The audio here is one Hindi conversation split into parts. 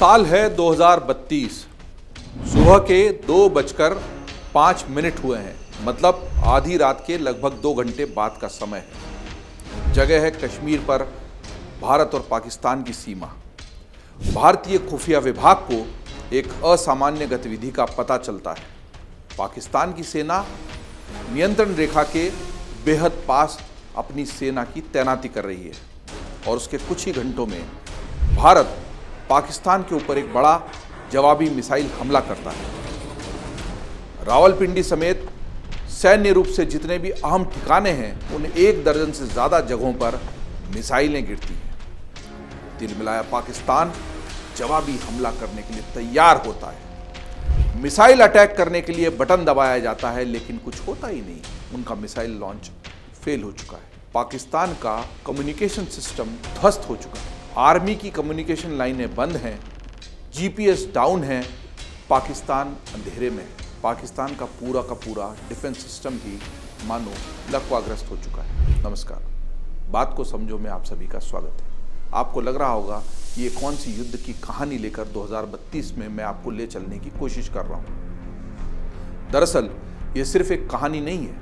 साल है 2032। सुबह के 2:05 हुए हैं, मतलब आधी रात के लगभग 2 घंटे बाद का समय है। जगह है कश्मीर पर भारत और पाकिस्तान की सीमा। भारतीय खुफिया विभाग को एक असामान्य गतिविधि का पता चलता है। पाकिस्तान की सेना नियंत्रण रेखा के बेहद पास अपनी सेना की तैनाती कर रही है और उसके कुछ ही घंटों में भारत पाकिस्तान के ऊपर एक बड़ा जवाबी मिसाइल हमला करता है। रावलपिंडी समेत सैन्य रूप से जितने भी अहम ठिकाने हैं उन 1 दर्जन से ज़्यादा जगहों पर मिसाइलें गिरती हैं। तिलमिलाया पाकिस्तान जवाबी हमला करने के लिए तैयार होता है। मिसाइल अटैक करने के लिए बटन दबाया जाता है, लेकिन कुछ होता ही नहीं। उनका मिसाइल लॉन्च फेल हो चुका है। पाकिस्तान का कम्युनिकेशन सिस्टम ध्वस्त हो चुका है। आर्मी की कम्युनिकेशन लाइनें बंद हैं, जीपीएस डाउन है, पाकिस्तान अंधेरे में है। पाकिस्तान का पूरा डिफेंस सिस्टम भी मानो लकवाग्रस्त हो चुका है। नमस्कार, बात को समझो में आप सभी का स्वागत है। आपको लग रहा होगा ये कौन सी युद्ध की कहानी लेकर 2032 में मैं आपको ले चलने की कोशिश कर रहा हूं। दरअसल ये सिर्फ एक कहानी नहीं है,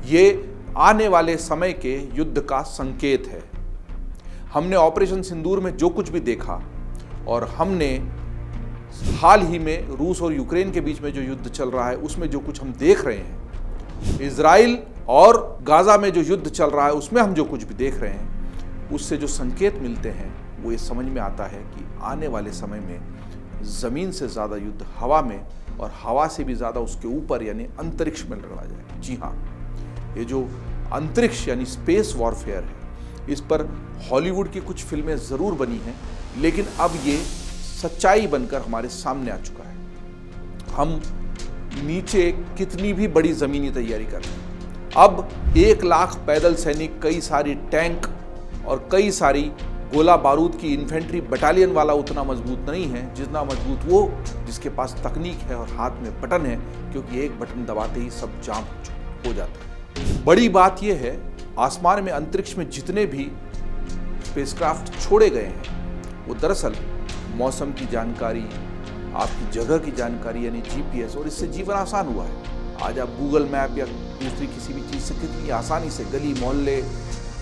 ये आने वाले समय के युद्ध का संकेत है। हमने ऑपरेशन सिंदूर में जो कुछ भी देखा और हमने हाल ही में रूस और यूक्रेन के बीच में जो युद्ध चल रहा है उसमें जो कुछ हम देख रहे हैं, इजराइल और गाजा में जो युद्ध चल रहा है उसमें हम जो कुछ भी देख रहे हैं, उससे जो संकेत मिलते हैं वो ये समझ में आता है कि आने वाले समय में ज़मीन से ज़्यादा युद्ध हवा में और हवा से भी ज़्यादा उसके ऊपर यानी अंतरिक्ष में लड़ा जाए। जी हाँ, ये जो अंतरिक्ष यानी स्पेस वॉरफेयर है, इस पर हॉलीवुड की कुछ फिल्में ज़रूर बनी हैं, लेकिन अब ये सच्चाई बनकर हमारे सामने आ चुका है। हम नीचे कितनी भी बड़ी ज़मीनी तैयारी कर रहे हैं। अब 1 लाख पैदल सैनिक, कई सारी टैंक और कई सारी गोला बारूद की इन्फेंट्री बटालियन वाला उतना मजबूत नहीं है जितना मजबूत वो जिसके पास तकनीक है और हाथ में बटन है, क्योंकि एक बटन दबाते ही सब जाम हो जाता है। बड़ी बात यह है, आसमान में अंतरिक्ष में जितने भी स्पेसक्राफ्ट छोड़े गए हैं वो दरअसल मौसम की जानकारी, आपकी जगह की जानकारी यानी जीपीएस, और इससे जीवन आसान हुआ है। आज आप गूगल मैप या दूसरी किसी भी चीज़ से कितनी आसानी से गली मोहल्ले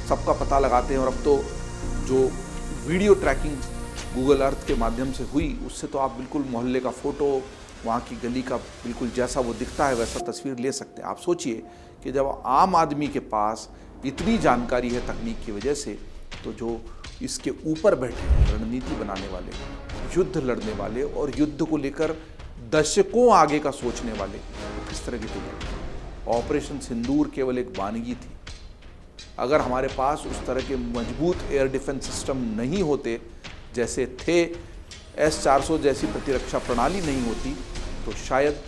सबका पता लगाते हैं। और अब तो जो वीडियो ट्रैकिंग गूगल अर्थ के माध्यम से हुई, उससे तो आप बिल्कुल मोहल्ले का फ़ोटो, वहाँ की गली का बिल्कुल जैसा वो दिखता है वैसा तस्वीर ले सकते हैं। आप सोचिए कि जब आम आदमी के पास इतनी जानकारी है तकनीक की वजह से, तो जो इसके ऊपर बैठे हैं रणनीति बनाने वाले, युद्ध लड़ने वाले और युद्ध को लेकर दशकों आगे का सोचने वाले, किस तरह की तैयारी। ऑपरेशन सिंदूर केवल एक वानगी थी। अगर हमारे पास उस तरह के मजबूत एयर डिफेंस सिस्टम नहीं होते जैसे थे, S-400 जैसी प्रतिरक्षा प्रणाली नहीं होती, तो शायद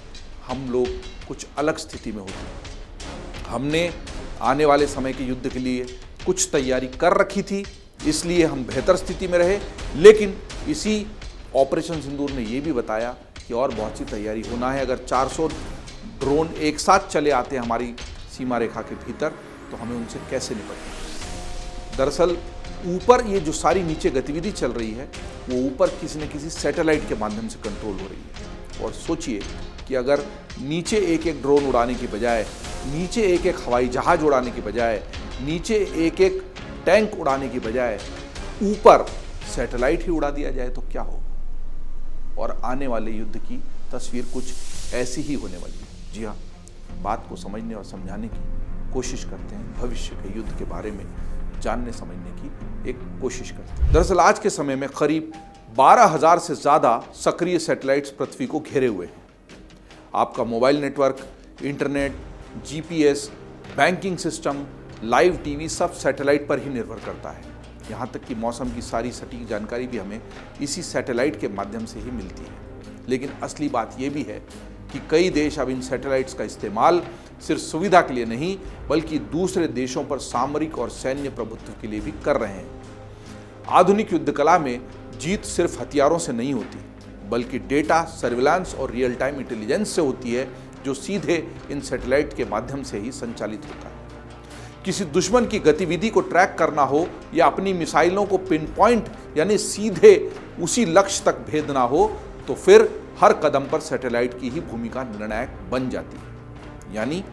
हम लोग कुछ अलग स्थिति में होते। हमने आने वाले समय के युद्ध के लिए कुछ तैयारी कर रखी थी, इसलिए हम बेहतर स्थिति में रहे। लेकिन इसी ऑपरेशन सिंदूर ने यह भी बताया कि और बहुत सी तैयारी होना है। अगर 400 ड्रोन एक साथ चले आते हैं हमारी सीमा रेखा के भीतर, तो हमें उनसे कैसे निपटना। दरअसल ऊपर ये जो सारी नीचे गतिविधि चल रही है वो ऊपर किसी न किसी सैटेलाइट के माध्यम से कंट्रोल हो रही है। और सोचिए कि अगर नीचे एक ड्रोन उड़ाने की बजाय, नीचे एक हवाई जहाज उड़ाने की बजाय, नीचे एक टैंक उड़ाने की बजाय ऊपर सैटेलाइट ही उड़ा दिया जाए तो क्या हो। और आने वाले युद्ध की तस्वीर कुछ ऐसी ही होने वाली है। जी हाँ, बात को समझने और समझाने की कोशिश करते हैं, भविष्य के युद्ध के बारे में जानने समझने की एक कोशिश करते हैं। दरअसल आज के समय में करीब 12,000 से ज़्यादा सक्रिय सैटेलाइट्स पृथ्वी को घेरे हुए हैं। आपका mobile network, internet, GPS, banking system, live TV सब सैटेलाइट पर ही निर्भर करता है। यहाँ तक कि मौसम की सारी सटीक जानकारी भी हमें इसी सैटेलाइट के माध्यम से ही मिलती है। लेकिन असली बात यह भी है कि कई देश अब इन सैटेलाइट्स का इस्तेमाल सिर्फ सुविधा के लिए नहीं, बल्कि दूसरे देशों पर सामरिक और सैन्य प्रभुत्व के लिए भी कर रहे हैं। आधुनिक युद्ध कला में जीत सिर्फ हथियारों से नहीं होती, बल्कि डेटा, सर्विलांस और रियल टाइम इंटेलिजेंस से होती है, जो सीधे इन सैटेलाइट के माध्यम से ही संचालित होता है। किसी दुश्मन की गतिविधि को ट्रैक करना हो या अपनी मिसाइलों को पिन पॉइंट यानी सीधे उसी लक्ष्य तक भेद ना हो तो फिर हर कदम पर सैटेलाइट की ही भूमिका निर्णायक बन जाती है। यानी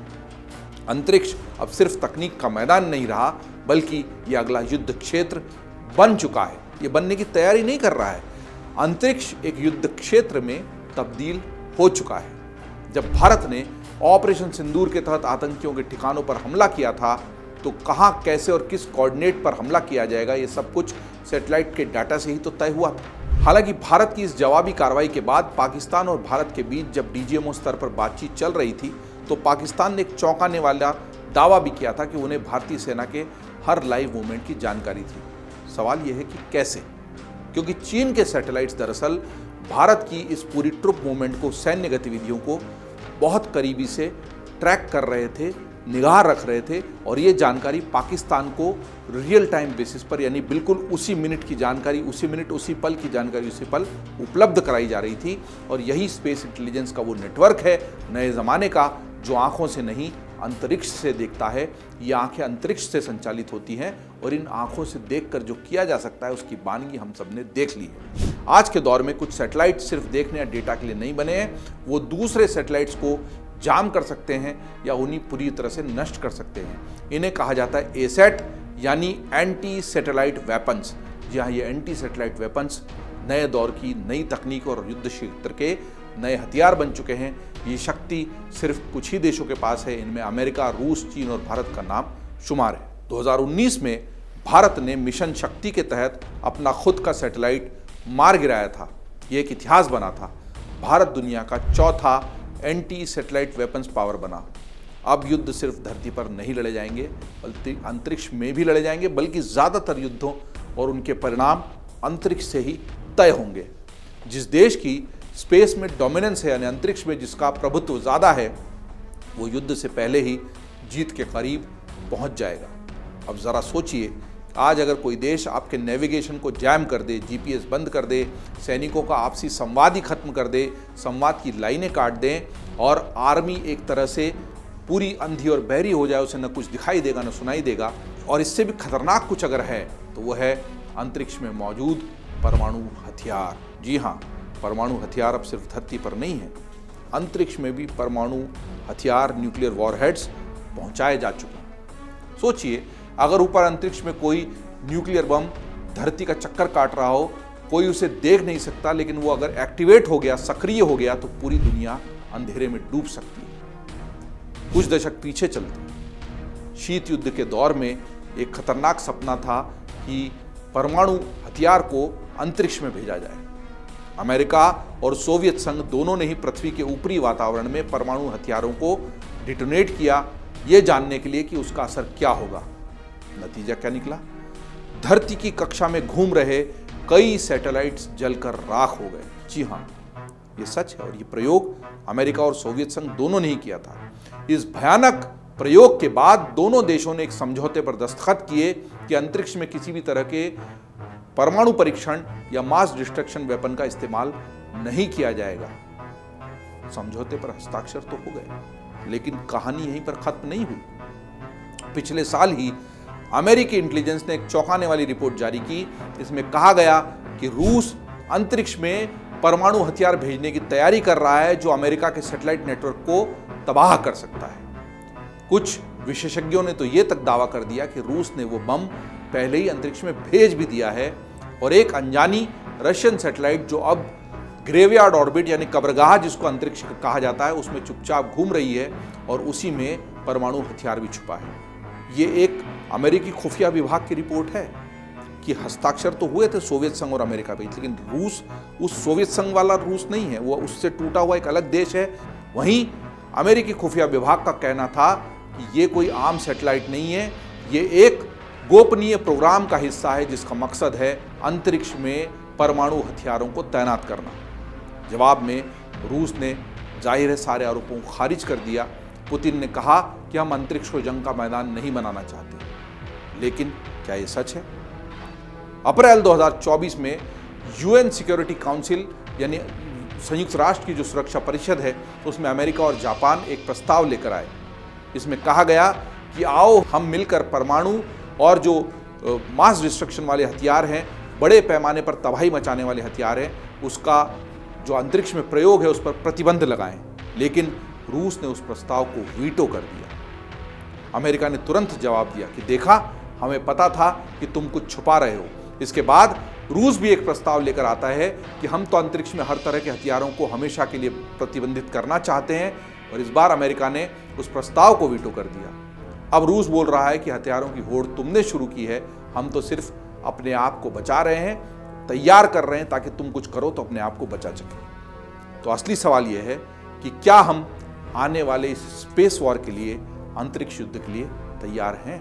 अंतरिक्ष अब सिर्फ तकनीक का मैदान नहीं रहा, बल्कि ये अगला युद्ध क्षेत्र बन चुका है। ये बनने की तैयारी नहीं कर रहा है, अंतरिक्ष एक युद्ध क्षेत्र में तब्दील हो चुका है। जब भारत ने ऑपरेशन सिंदूर के तहत आतंकियों के ठिकानों पर हमला किया था, तो कहां, कैसे और किस कोऑर्डिनेट पर हमला किया जाएगा, ये सब कुछ सैटेलाइट के डाटा से ही तो तय हुआ था। हालांकि भारत की इस जवाबी कार्रवाई के बाद पाकिस्तान और भारत के बीच जब डीजीएमओ स्तर पर बातचीत चल रही थी, तो पाकिस्तान ने एक चौंकाने वाला दावा भी किया था कि उन्हें भारतीय सेना के हर लाइव मूवमेंट की जानकारी थी। सवाल यह है कि कैसे? क्योंकि चीन के सैटेलाइट्स दरअसल भारत की इस पूरी ट्रुप मूवमेंट को, सैन्य गतिविधियों को बहुत करीबी से ट्रैक कर रहे थे, निगाह रख रहे थे, और ये जानकारी पाकिस्तान को रियल टाइम बेसिस पर, यानी बिल्कुल उसी मिनट की जानकारी, उसी मिनट, उसी पल की जानकारी उसी पल उपलब्ध कराई जा रही थी। और यही स्पेस इंटेलिजेंस का वो नेटवर्क है नए ज़माने का, जो आंखों से नहीं अंतरिक्ष से देखता है। ये आंखें अंतरिक्ष से संचालित होती हैं, और इन आंखों से देखकर जो किया जा सकता है उसकी बानगी हम सब ने देख ली है। आज के दौर में कुछ सैटेलाइट सिर्फ देखने या डेटा के लिए नहीं बने हैं, वो दूसरे सैटेलाइट्स को जाम कर सकते हैं या उन्हें पूरी तरह से नष्ट कर सकते हैं। इन्हें कहा जाता है एसेट, यानी एंटी सैटेलाइट वेपन्स। जहाँ ये एंटी सैटेलाइट वेपन्स नए दौर की नई तकनीक और युद्ध क्षेत्र के नए हथियार बन चुके हैं। ये शक्ति सिर्फ कुछ ही देशों के पास है, इनमें अमेरिका, रूस, चीन और भारत का नाम शुमार है। 2019 में भारत ने मिशन शक्ति के तहत अपना खुद का सैटेलाइट मार गिराया था। ये एक इतिहास बना था। भारत दुनिया का चौथा एंटी सैटेलाइट वेपन्स पावर बना। अब युद्ध सिर्फ धरती पर नहीं लड़े जाएंगे, बल्कि अंतरिक्ष में भी लड़े जाएंगे, बल्कि ज़्यादातर युद्धों और उनके परिणाम अंतरिक्ष से ही तय होंगे। जिस देश की स्पेस में डोमिनेंस है, यानी अंतरिक्ष में जिसका प्रभुत्व ज़्यादा है, वो युद्ध से पहले ही जीत के करीब पहुंच जाएगा। अब ज़रा सोचिए, आज अगर कोई देश आपके नेविगेशन को जैम कर दे, जीपीएस बंद कर दे, सैनिकों का आपसी संवाद ही खत्म कर दे, संवाद की लाइनें काट दें, और आर्मी एक तरह से पूरी अंधी और बहरी हो जाए, उसे न कुछ दिखाई देगा न सुनाई देगा, और इससे भी खतरनाक कुछ अगर है तो वो है अंतरिक्ष में मौजूद परमाणु हथियार। जी हाँ, परमाणु हथियार अब सिर्फ धरती पर नहीं है, अंतरिक्ष में भी परमाणु हथियार, न्यूक्लियर वॉरहेड्स पहुंचाए जा चुके हैं। सोचिए, अगर ऊपर अंतरिक्ष में कोई न्यूक्लियर बम धरती का चक्कर काट रहा हो, कोई उसे देख नहीं सकता, लेकिन वो अगर एक्टिवेट हो गया, सक्रिय हो गया, तो पूरी दुनिया अंधेरे में डूब सकती है। कुछ दशक पीछे चलते, शीत युद्ध के दौर में एक खतरनाक सपना था कि परमाणु हथियार को अंतरिक्ष में भेजा जाए। अमेरिका और सोवियत संघ दोनों ने ही पृथ्वी के ऊपरी वातावरण में परमाणु हथियारों को डिटोनेट किया, ये जानने के लिए कि उसका असर क्या होगा। नतीजा क्या निकला? धरती की कक्षा में घूम रहे कई सैटेलाइट्स जलकर राख हो गए। जी हाँ, ये सच है, और ये प्रयोग अमेरिका और सोवियत संघ दोनों ने ही किया था। इस भयानक प्रयोग के बाद दोनों देशों ने एक समझौते पर दस्तखत किए कि अंतरिक्ष में किसी भी तरह के परमाणु परीक्षण या मास डिस्ट्रक्शन वेपन का इस्तेमाल नहीं किया जाएगा। समझौते पर हस्ताक्षर तो हो गए, लेकिन कहानी यहीं पर खत्म नहीं हुई। पिछले साल ही अमेरिकी इंटेलिजेंस ने एक चौंकाने वाली रिपोर्ट जारी की। इसमें कहा गया कि रूस अंतरिक्ष में परमाणु हथियार भेजने की तैयारी कर रहा है, जो अमेरिका के सैटेलाइट नेटवर्क को तबाह कर सकता है। कुछ विशेषज्ञों ने तो ये तक दावा कर दिया कि रूस ने वो बम पहले ही अंतरिक्ष में भेज भी दिया है, और एक अनजानी रशियन सैटेलाइट जो अब ग्रेवयार्ड ऑर्बिट, यानी कब्रगाह जिसको अंतरिक्ष कहा जाता है, उसमें चुपचाप घूम रही है, और उसी में परमाणु हथियार भी छुपा है। ये एक अमेरिकी खुफिया विभाग की रिपोर्ट है कि हस्ताक्षर तो हुए थे सोवियत संघ और अमेरिका पे, लेकिन रूस उस सोवियत संघ वाला रूस नहीं है, वो उससे टूटा हुआ एक अलग देश है। वहीं अमेरिकी खुफिया विभाग का कहना था कि ये कोई आम सैटेलाइट नहीं है, ये एक गोपनीय प्रोग्राम का हिस्सा है, जिसका मकसद है अंतरिक्ष में परमाणु हथियारों को तैनात करना। जवाब में रूस ने जाहिर है सारे आरोपों को खारिज कर दिया। पुतिन ने कहा कि हम अंतरिक्ष को जंग का मैदान नहीं बनाना चाहते। लेकिन क्या ये सच है? अप्रैल 2024 में यूएन सिक्योरिटी काउंसिल, यानी संयुक्त राष्ट्र की जो सुरक्षा परिषद है, उसमें अमेरिका और जापान एक प्रस्ताव लेकर आए। इसमें कहा गया कि आओ हम मिलकर परमाणु और जो मास डिस्ट्रक्शन वाले हथियार हैं बड़े पैमाने पर तबाही मचाने वाले हथियार हैं, उसका जो अंतरिक्ष में प्रयोग है उस पर प्रतिबंध लगाएं। लेकिन रूस ने उस प्रस्ताव को वीटो कर दिया। अमेरिका ने तुरंत जवाब दिया कि देखा, हमें पता था कि तुम कुछ छुपा रहे हो। इसके बाद रूस भी एक प्रस्ताव लेकर आता है कि हम तो अंतरिक्ष में हर तरह के हथियारों को हमेशा के लिए प्रतिबंधित करना चाहते हैं, और इस बार अमेरिका ने उस प्रस्ताव को वीटो कर दिया। अब रूस बोल रहा है कि हथियारों की होड़ तुमने शुरू की है, हम तो सिर्फ अपने आप को बचा रहे हैं, तैयार कर रहे हैं ताकि तुम कुछ करो तो अपने आप को बचा सके। तो असली सवाल यह है कि क्या हम आने वाले इस स्पेस वॉर के लिए, अंतरिक्ष युद्ध के लिए तैयार हैं?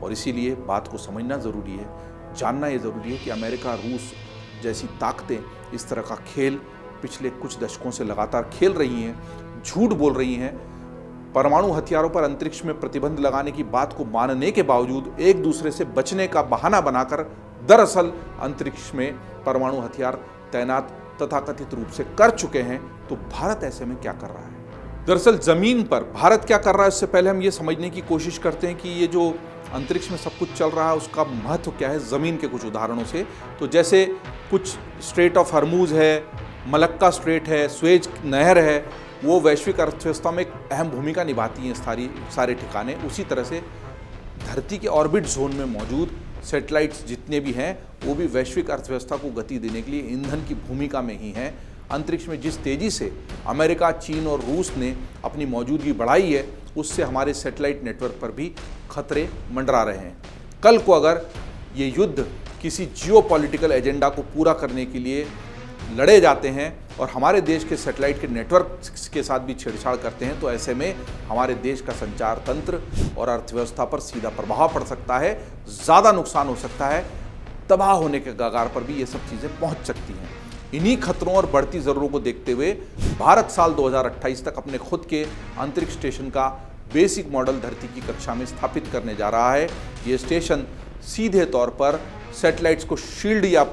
और इसीलिए बात को समझना जरूरी है, जानना यह जरूरी है कि अमेरिका, रूस जैसी ताकतें इस तरह का खेल पिछले कुछ दशकों से लगातार खेल रही हैं, झूठ बोल रही हैं। परमाणु हथियारों पर अंतरिक्ष में प्रतिबंध लगाने की बात को मानने के बावजूद एक दूसरे से बचने का बहाना बनाकर दरअसल अंतरिक्ष में परमाणु हथियार तैनात तथाकथित रूप से कर चुके हैं। तो भारत ऐसे में क्या कर रहा है? दरअसल जमीन पर भारत क्या कर रहा है, इससे पहले हम ये समझने की कोशिश करते हैं कि ये जो अंतरिक्ष में सब कुछ चल रहा है उसका महत्व क्या है जमीन के कुछ उदाहरणों से। तो जैसे कुछ स्ट्रेट ऑफ हर्मूज है, मलक्का स्ट्रेट है, स्वेज नहर है, वो वैश्विक अर्थव्यवस्था में एक अहम भूमिका निभाती हैं सारे ठिकाने। उसी तरह से धरती के ऑर्बिट जोन में मौजूद सैटेलाइट्स जितने भी हैं वो भी वैश्विक अर्थव्यवस्था को गति देने के लिए ईंधन की भूमिका में ही हैं। अंतरिक्ष में जिस तेजी से अमेरिका, चीन और रूस ने अपनी मौजूदगी बढ़ाई है, उससे हमारे सैटेलाइट नेटवर्क पर भी खतरे मंडरा रहे हैं। कल को अगर ये युद्ध किसी जियोपॉलिटिकल एजेंडा को पूरा करने के लिए लड़े जाते हैं और हमारे देश के सैटेलाइट के नेटवर्क के साथ भी छेड़छाड़ करते हैं, तो ऐसे में हमारे देश का संचार तंत्र और अर्थव्यवस्था पर सीधा प्रभाव पड़ सकता है, ज़्यादा नुकसान हो सकता है, तबाह होने के कगार पर भी ये सब चीज़ें पहुंच सकती हैं। इन्हीं खतरों और बढ़ती ज़रूरतों को देखते हुए भारत साल 2028 तक अपने खुद के अंतरिक्ष स्टेशन का बेसिक मॉडल धरती की कक्षा में स्थापित करने जा रहा है। ये स्टेशन सीधे तौर पर सैटेलाइट्स को शील्ड या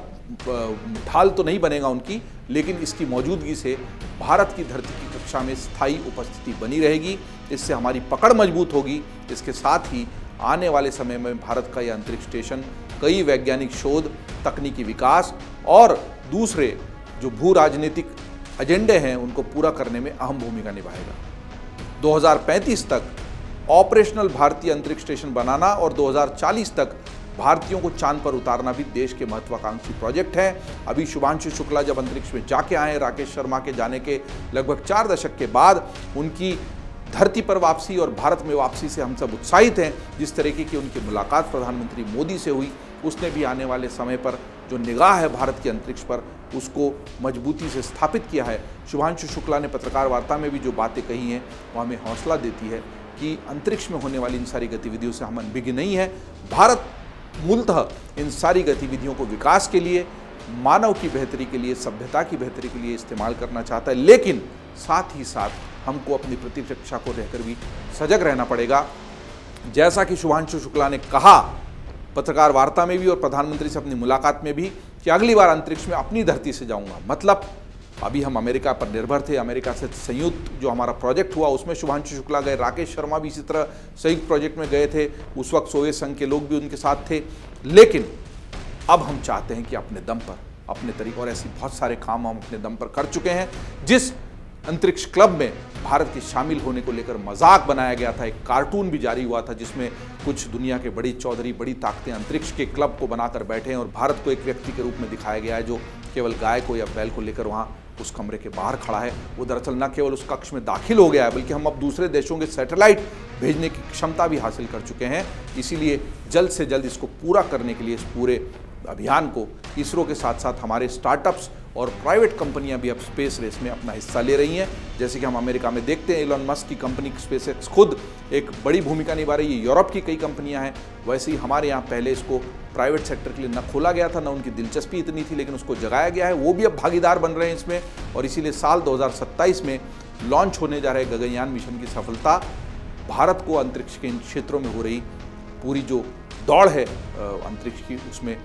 ढाल तो नहीं बनेगा उनकी, लेकिन इसकी मौजूदगी से भारत की धरती की कक्षा में स्थायी उपस्थिति बनी रहेगी। इससे हमारी पकड़ मजबूत होगी। इसके साथ ही आने वाले समय में भारत का यह अंतरिक्ष स्टेशन कई वैज्ञानिक शोध, तकनीकी विकास और दूसरे जो भू राजनीतिक एजेंडे हैं उनको पूरा करने में अहम भूमिका निभाएगा। 2035 तक ऑपरेशनल भारतीय अंतरिक्ष स्टेशन बनाना और 2040 तक भारतीयों को चांद पर उतारना भी देश के महत्वाकांक्षी प्रोजेक्ट हैं। अभी शुभांशु शुक्ला जब अंतरिक्ष में जाके आए, राकेश शर्मा के जाने के लगभग 4 दशक के बाद उनकी धरती पर वापसी और भारत में वापसी से हम सब उत्साहित हैं। जिस तरीके की उनकी मुलाकात प्रधानमंत्री मोदी से हुई, उसने भी आने वाले समय पर जो निगाह है भारत के अंतरिक्ष पर, उसको मजबूती से स्थापित किया है। शुभांशु शुक्ला ने पत्रकार वार्ता में भी जो बातें कही हैं वो हमें हौसला देती है कि अंतरिक्ष में होने वाली इन सारी गतिविधियों से हम अनभिज्ञ नहीं है। भारत मूलतः इन सारी गतिविधियों को विकास के लिए, मानव की बेहतरी के लिए, सभ्यता की बेहतरी के लिए इस्तेमाल करना चाहता है, लेकिन साथ ही साथ हमको अपनी प्रतिरक्षा को रहकर भी सजग रहना पड़ेगा। जैसा कि शुभांशु शुक्ला ने कहा पत्रकार वार्ता में भी और प्रधानमंत्री से अपनी मुलाकात में भी कि अगली बार अंतरिक्ष में अपनी धरती से जाऊंगा। मतलब अभी हम अमेरिका पर निर्भर थे, अमेरिका से संयुक्त जो हमारा प्रोजेक्ट हुआ उसमें शुभांशु शुक्ला गए, राकेश शर्मा भी इसी तरह संयुक्त प्रोजेक्ट में गए थे, उस वक्त सोवियत संघ के लोग भी उनके साथ थे। लेकिन अब हम चाहते हैं कि अपने दम पर, अपने तरीके, और ऐसी बहुत सारे काम हम अपने दम पर कर चुके हैं। जिस अंतरिक्ष क्लब में भारत के शामिल होने को लेकर मजाक बनाया गया था, एक कार्टून भी जारी हुआ था जिसमें कुछ दुनिया के बड़ी चौधरी, बड़ी ताकतें अंतरिक्ष के क्लब को बनाकर बैठे हैं और भारत को एक व्यक्ति के रूप में दिखाया गया है जो केवल गाय को या बैल को लेकर वहाँ उस कमरे के बाहर खड़ा है। वो दरअसल न केवल उस कक्ष में दाखिल हो गया है, बल्कि हम अब दूसरे देशों के सैटेलाइट भेजने की क्षमता भी हासिल कर चुके हैं। इसीलिए जल्द से जल्द इसको पूरा करने के लिए, इस पूरे अभियान को इसरो के साथ साथ हमारे स्टार्टअप्स और प्राइवेट कंपनियां भी अब स्पेस रेस में अपना हिस्सा ले रही हैं। जैसे कि हम अमेरिका में देखते हैं, एलन मस्क की कंपनी स्पेसएक्स खुद एक बड़ी भूमिका निभा रही है, यूरोप की कई कंपनियां हैं। वैसे ही हमारे यहाँ पहले इसको प्राइवेट सेक्टर के लिए न खोला गया था, न उनकी दिलचस्पी इतनी थी, लेकिन उसको जगाया गया है। वो भी अब भागीदार बन रहे हैं इसमें, और इसीलिए साल 2027 में लॉन्च होने जा रहे गगनयान मिशन की सफलता भारत को अंतरिक्ष के इन क्षेत्रों में हो रही पूरी जो दौड़ है अंतरिक्ष की, उसमें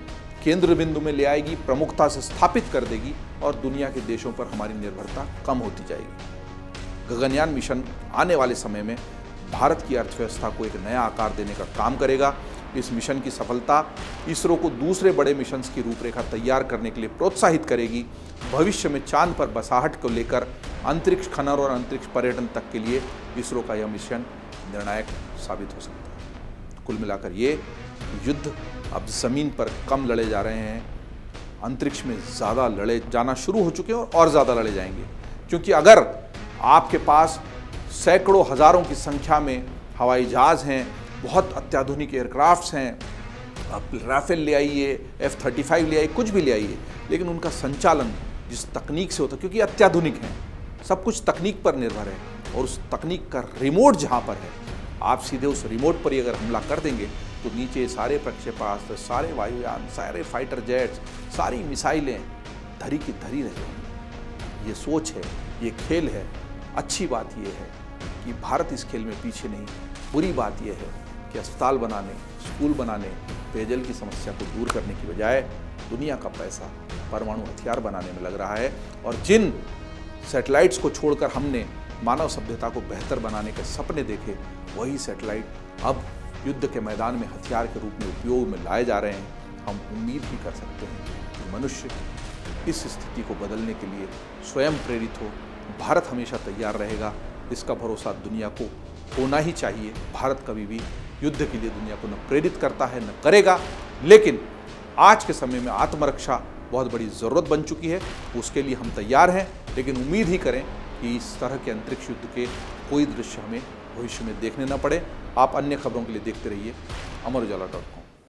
केंद्र बिंदु में ले आएगी, प्रमुखता से स्थापित कर देगी और दुनिया के देशों पर हमारी निर्भरता कम होती जाएगी। गगनयान मिशन आने वाले समय में भारत की अर्थव्यवस्था को एक नया आकार देने का काम करेगा। इस मिशन की सफलता इसरो को दूसरे बड़े मिशन की रूपरेखा तैयार करने के लिए प्रोत्साहित करेगी। भविष्य में चांद पर बसाहट को लेकर अंतरिक्ष खनन और अंतरिक्ष पर्यटन तक के लिए इसरो का यह मिशन निर्णायक साबित हो सकता है। कुल मिलाकर ये युद्ध अब ज़मीन पर कम लड़े जा रहे हैं, अंतरिक्ष में ज़्यादा लड़े जाना शुरू हो चुके हैं और ज़्यादा लड़े जाएंगे। क्योंकि अगर आपके पास सैकड़ों हज़ारों की संख्या में हवाई जहाज़ हैं, बहुत अत्याधुनिक एयरक्राफ्ट्स हैं, आप राफेल ले आइए, F-35 ले आइए, कुछ भी ले आइए, लेकिन उनका संचालन जिस तकनीक से होता है, क्योंकि अत्याधुनिक हैं, सब कुछ तकनीक पर निर्भर है, और उस तकनीक का रिमोट जहाँ पर है, आप सीधे उस रिमोट पर ही अगर हमला कर देंगे तो नीचे सारे प्रक्षेपास्त्र, सारे वायुयान, सारे फाइटर जेट्स, सारी मिसाइलें धरी की धरी रह जाएंगी। ये सोच है, ये खेल है। अच्छी बात ये है कि भारत इस खेल में पीछे नहीं। बुरी बात यह है कि अस्पताल बनाने, स्कूल बनाने, पेयजल की समस्या को दूर करने की बजाय दुनिया का पैसा परमाणु हथियार बनाने में लग रहा है। और जिन सैटेलाइट्स को छोड़कर हमने मानव सभ्यता को बेहतर बनाने के सपने देखे, वही सैटेलाइट अब युद्ध के मैदान में हथियार के रूप में उपयोग में लाए जा रहे हैं। हम उम्मीद भी कर सकते हैं कि मनुष्य इस स्थिति को बदलने के लिए स्वयं प्रेरित हो। भारत हमेशा तैयार रहेगा, इसका भरोसा दुनिया को होना ही चाहिए। भारत कभी भी युद्ध के लिए दुनिया को न प्रेरित करता है न करेगा, लेकिन आज के समय में आत्मरक्षा बहुत बड़ी ज़रूरत बन चुकी है। उसके लिए हम तैयार हैं, लेकिन उम्मीद ही करें कि इस तरह के अंतरिक्ष युद्ध के कोई दृश्य हमें भविष्य में देखने न पड़े। आप अन्य खबरों के लिए देखते रहिए अमर उजाला.com।